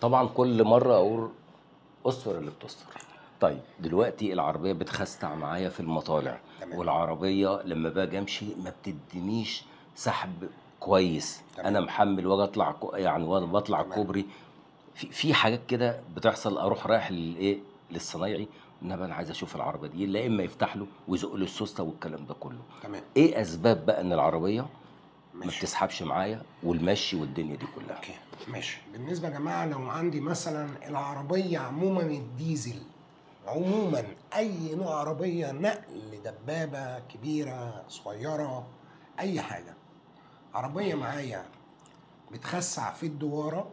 طبعا كل مره اقول استر اللي بتستر. طيب دلوقتي العربيه بتخستع معايا في المطالع، تمام. والعربيه لما باجي امشي ما بتدينيش سحب كويس. تمام. انا محمل واجي اطلع يعني وانا بطلع تمام. الكوبري في حاجات كده بتحصل، اروح رايح للايه، للصنايعي، انما انا عايز اشوف العربيه دي، لا اما يفتح له ويزق له السوسته والكلام ده كله. تمام. ايه اسباب بقى ان العربيه ما ماشي. بتسحبش معايا والمشي والدنيا دي كلها؟ اوكي ماشي. بالنسبه يا جماعه، لو عندي مثلا العربيه عموما الديزل، عموما اي نوع عربيه نقل، دبابه كبيره صغيره، اي حاجه، عربيه معايا بتخسع في الدواره،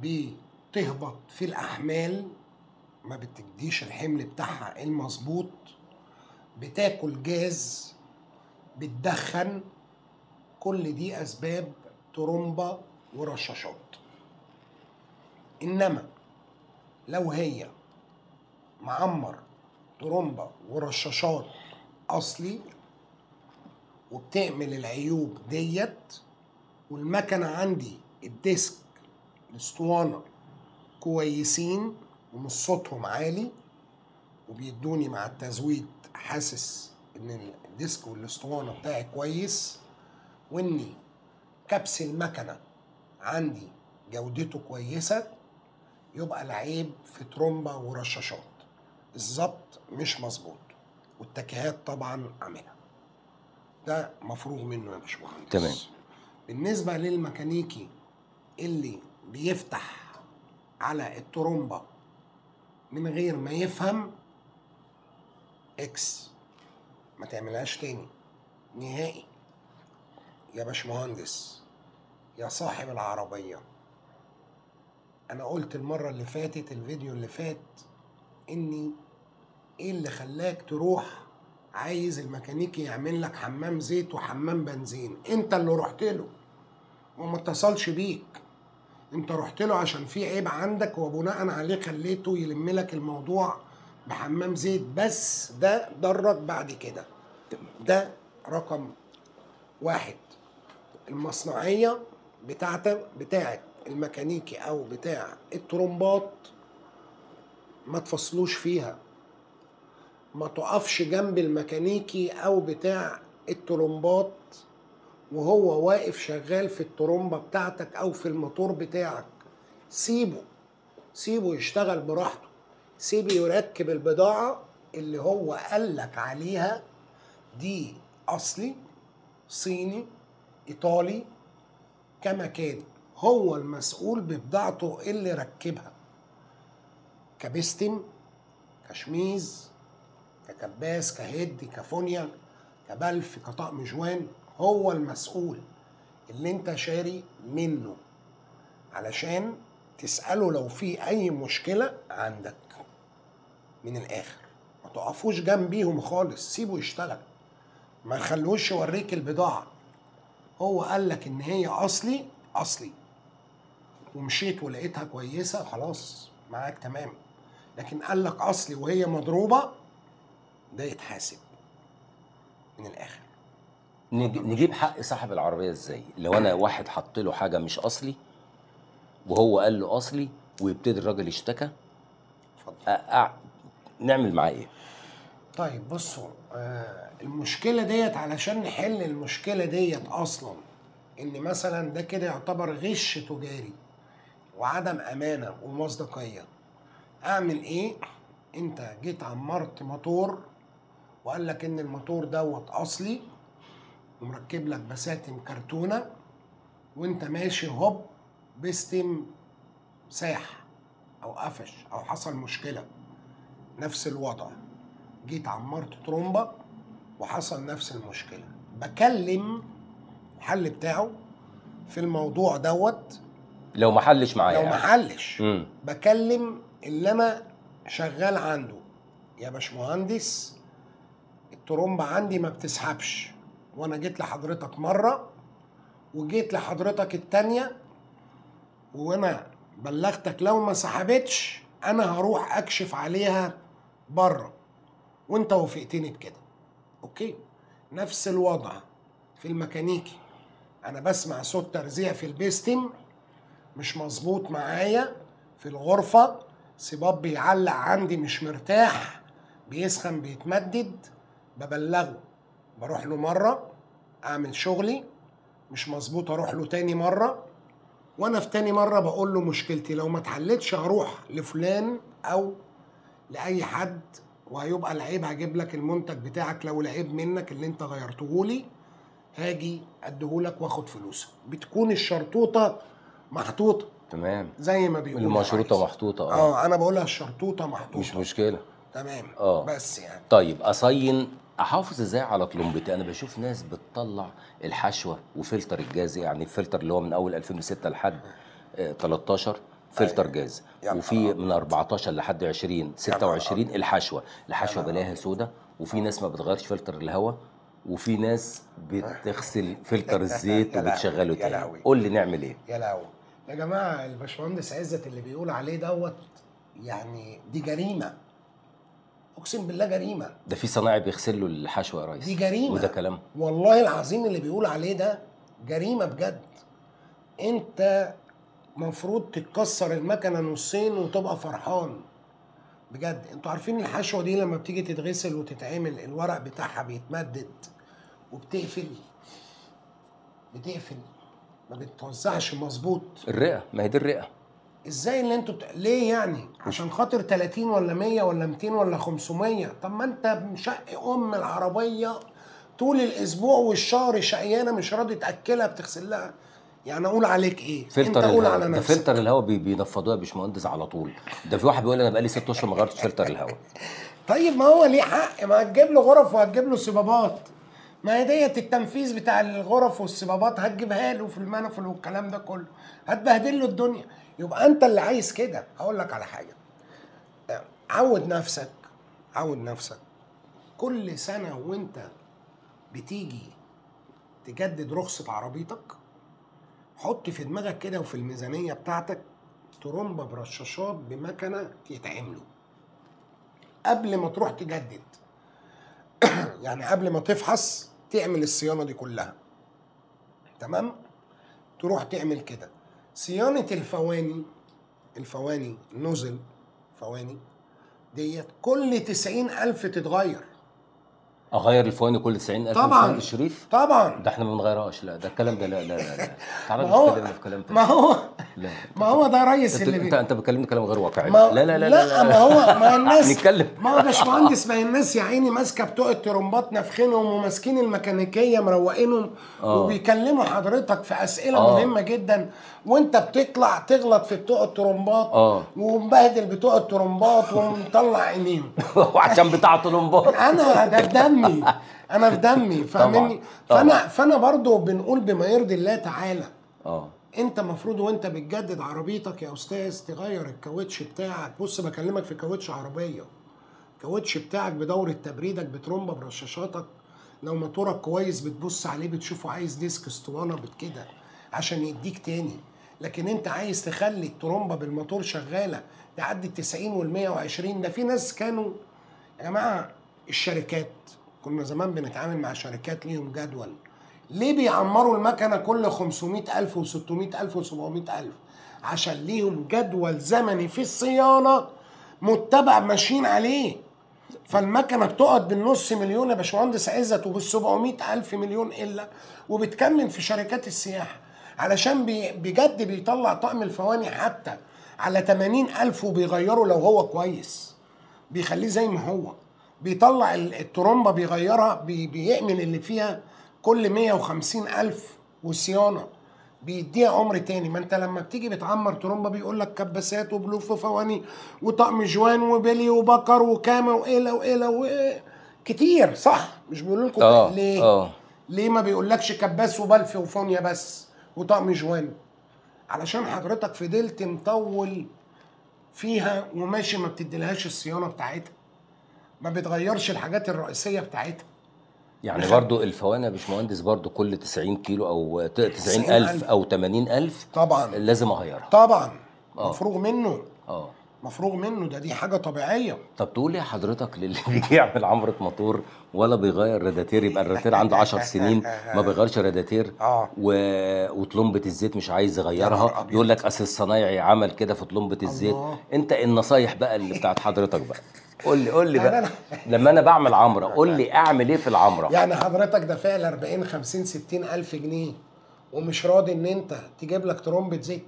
بتهبط في الاحمال، ما بتديش الحمل بتاعها المظبوط، بتاكل جاز، بتدخن، كل دي اسباب ترومبا ورشاشات. انما لو هي معمر ترومبا ورشاشات اصلي، وبتعمل العيوب ديت، والمكنه عندي الديسك الاسطوانه كويسين ومش صوتهم عالي، وبيدوني مع التزويد حاسس ان الديسك والاسطوانه بتاعي كويس، واني كبس المكنه عندي جودته كويسه، يبقى العيب في ترومبا ورشاشات. الظبط مش مظبوط، والتكيهات طبعا عاملها، ده مفروغ منه يا باشمهندس. تمام. بالنسبه للميكانيكي اللي بيفتح على الترومبا من غير ما يفهم، اكس، ما تعملهاش تاني نهائي يا باشمهندس يا صاحب العربيه. انا قلت المره اللي فاتت، الفيديو اللي فات، اني ايه اللي خلاك تروح عايز الميكانيكي يعمل لك حمام زيت وحمام بنزين؟ انت اللي رحت له وما اتصلش بيك. انت رحت له عشان في عيب عندك، وبناء عليه خليته يلم لك الموضوع بحمام زيت بس. ده ضرك بعد كده. ده رقم واحد. المصنعية بتاعت الميكانيكي او بتاع الترومبات ما تفصلوش فيها، ما تقفش جنب الميكانيكي او بتاع الترومبات وهو واقف شغال في الترومبة بتاعتك او في الموتور بتاعك. سيبه يشتغل براحته، سيبه يركب البضاعة اللي هو قالك عليها دي اصلي، صيني، ايطالي، كما كان. هو المسؤول ببضاعته اللي ركبها، كبستم، كشميز، ككباس، كهيد، كفونيا، كبلف، كطقم جوان. هو المسؤول اللي انت شاري منه، علشان تسأله لو في اي مشكلة عندك. من الاخر ما تقفوش جنبيهم خالص، سيبه يشتغل، ما خلوش يوريك البضاعة. هو قالك ان هي اصلي اصلي، ومشيت ولقيتها كويسة، خلاص معاك تمام. لكن قالك اصلي وهي مضروبة، ده يتحاسب من الاخر. نجيب حق صاحب العربيه ازاي لو انا واحد حط له حاجه مش اصلي وهو قال له اصلي، ويبتدي الراجل يشتكى؟ اتفضل. نعمل معاه ايه؟ طيب بصوا، المشكلة ديت علشان نحل المشكلة ديت أصلا، إن مثلا ده كده يعتبر غش تجاري وعدم أمانة ومصداقية. أعمل إيه؟ أنت جيت عمرت موتور وقال لك إن الموتور دوت أصلي ومركب لك بساتم كرتونة، وأنت ماشي هوب بستم ساح أو قفش أو حصل مشكلة، نفس الوضع. جيت عمرت ترومبة وحصل نفس المشكلة، بكلم الحل بتاعه في الموضوع دوت. لو ما حلش معايا لو ما يعني. حلش، بكلم اللي انا شغال عنده، يا باشمهندس الترومبة عندي ما بتسحبش، وانا جيت لحضرتك مرة وجيت لحضرتك التانية، وانا بلغتك لو ما سحبتش انا هروح اكشف عليها بره، وانت وافقتني بكده. اوكي. نفس الوضع في الميكانيكي، انا بسمع صوت ترزيع في البيستم مش مظبوط معايا في الغرفة، صباب بيعلق عندي مش مرتاح، بيسخن بيتمدد، ببلغه، بروح له مرة اعمل شغلي مش مظبوط، اروح له تاني مرة، وانا في تاني مرة بقول له مشكلتي، لو ما اتحلتش هروح لفلان او لاي حد، وهيبقى العيب هجيب لك المنتج بتاعك، لو العيب منك اللي انت غيرتهولي هاجي اديهولك واخد فلوسك. بتكون الشرطوطة محطوطة تمام، زي ما بيقولوا المشروطه محطوطه. انا بقولها الشرطوطة محطوطة، مش مشكله. تمام. اه بس يعني طيب اصين احافظ ازاي على طلمبتي؟ انا بشوف ناس بتطلع الحشوه وفلتر الجاز، يعني الفلتر اللي هو من اول 2006 لحد 13 فلتر جاز، وفي من 14 لحد 20 26 الحشوه بلاها سودا، وفي ناس ما بتغيرش فلتر الهواء، وفي ناس بتغسل فلتر الزيت وبتشغله تاني. قول لي نعمل ايه؟ يا لهوي يا جماعه، الباشمهندس عزت اللي بيقول عليه دوت يعني دي جريمه، اقسم بالله جريمه. ده في صنايعي بيغسل له الحشوه يا ريس، دي جريمه، وده كلام والله العظيم اللي بيقول عليه ده جريمه بجد. انت مفروض تتكسر المكنه نصين وتبقى فرحان بجد. انتوا عارفين الحشوه دي لما بتيجي تتغسل وتتعمل الورق بتاعها بيتمدد وبتقفل، ما بتوزعش مظبوط. الرئه، ما هي دي الرئه. ازاي اللي انتوا ليه يعني؟ عشان خاطر 30 ولا 100 ولا 200 ولا 500؟ طب ما انت مشقي العربيه طول الاسبوع والشهر شقيانه مش راضي تاكلها بتغسل لها، يعني اقول عليك ايه؟ فلتر انت قول على الهواء ده، نفسك. فلتر الهواء بينفضوه يا باشمهندس على طول. ده في واحد بيقول انا بقالي 6 اشهر ما غيرتش فلتر الهواء. طيب ما هو ليه حق، ما هتجيب له غرف وهتجيب له صبابات، ما هي ديت التنفيذ بتاع الغرف والصبابات هتجيبها له في المنفل والكلام ده كله، هتبهدل له الدنيا. يبقى انت اللي عايز كده. هقول لك على حاجه، عود نفسك كل سنه وانت بتيجي تجدد رخصه عربيتك، حط في دماغك كده وفي الميزانيه بتاعتك ترمبه برشاشات بمكنه يتعملوا قبل ما تروح تجدد. يعني قبل ما تفحص تعمل الصيانه دي كلها، تمام؟ تروح تعمل كده. صيانه الفواني النوزل فواني ديت كل 90,000 تتغير. اغير الفواني كل 90,000 طبعا مهندس شريف؟ طبعا ده احنا ما بنغيرهاش. لا ده الكلام ده، لا لا لا, لا. تعالى نتكلم في كلام تاني. لا ما هو ده ريس اللي انت بتكلمني كلام غير واقعي. لا لا لا لا ما هو ما الناس نتكلم. ما هو باشمهندس، ما الناس يا عيني ماسكه بتوع الترمبات نافخينهم وماسكين الميكانيكيه مروقينهم وبيكلموا حضرتك في اسئله مهمه جدا، وانت بتطلع تغلط في بتوع الترمبات ومبهدل بتوع الترمبات ومطلع عينيهم وعشان بتاع الترمبات انا ده في دمي فاهمني؟ فانا برضو بنقول بما يرضي الله تعالى. انت مفروض وانت بتجدد عربيتك يا استاذ تغير الكاوتش بتاعك. بص بكلمك في كاوتش عربيه، الكاوتش بتاعك بدورة تبريدك بترمبه برشاشاتك، لو موتورك كويس بتبص عليه بتشوفه عايز ديسك اسطوانه كده عشان يديك تاني. لكن انت عايز تخلي الترمبه بالموتور شغاله تعدي ال90 وال120. ده في ناس كانوا يا جماعه، الشركات كنا زمان بنتعامل مع شركات ليهم جدول، ليه بيعمروا المكنه كل 500,000 و600,000 و700,000؟ عشان ليهم جدول زمني في الصيانه متبع ماشيين عليه. فالمكنه بتقعد بالنص مليون يا باشمهندس عزت وبال700,000 مليون الا، وبتكمل في شركات السياحه علشان بجد بيطلع طقم الفواني حتى على 80,000 وبيغيره لو هو كويس، بيخليه زي ما هو. بيطلع الترمبه بيغيرها، بيعمل اللي فيها كل 150,000 وصيانه بيديها عمر تاني. ما انت لما بتيجي بتعمر ترمبه بيقول لك كباسات وبلوف فواني وطقم جوان وبلي وبكر وكامه وإله كتير، صح؟ مش بيقولوا لكم ليه؟ ليه ما بيقولكش كباس وبلف وفونيا بس وطقم جوان؟ علشان حضرتك فضلت مطول فيها وماشي ما بتديلهاش الصيانه بتاعتها، ما بتغيرش الحاجات الرئيسيه بتاعتها. يعني برضو الفواني يا باشمهندس برضو كل 90 كيلو او 90,000 او 80,000 طبعا لازم اغيرها؟ طبعا مفروغ منه. مفروغ منه، دي حاجه طبيعيه. طب تقول لي حضرتك للي بيجي يعمل عمرة موتور ولا بيغير راداتير، يبقى الراداتير عنده 10 سنين ما بيغيرش راداتير وطلمبة الزيت مش عايز يغيرها، يقول لك اصل الصنايعي عمل كده في طلمبة الزيت. انت النصايح بقى اللي بتاعت حضرتك بقى، قول لي بقى لما انا بعمل عمرة قول لي اعمل ايه في العمرة. يعني حضرتك دافع لي 40 50 60 الف جنيه ومش راضي ان انت تجيب لك ترمبة زيت؟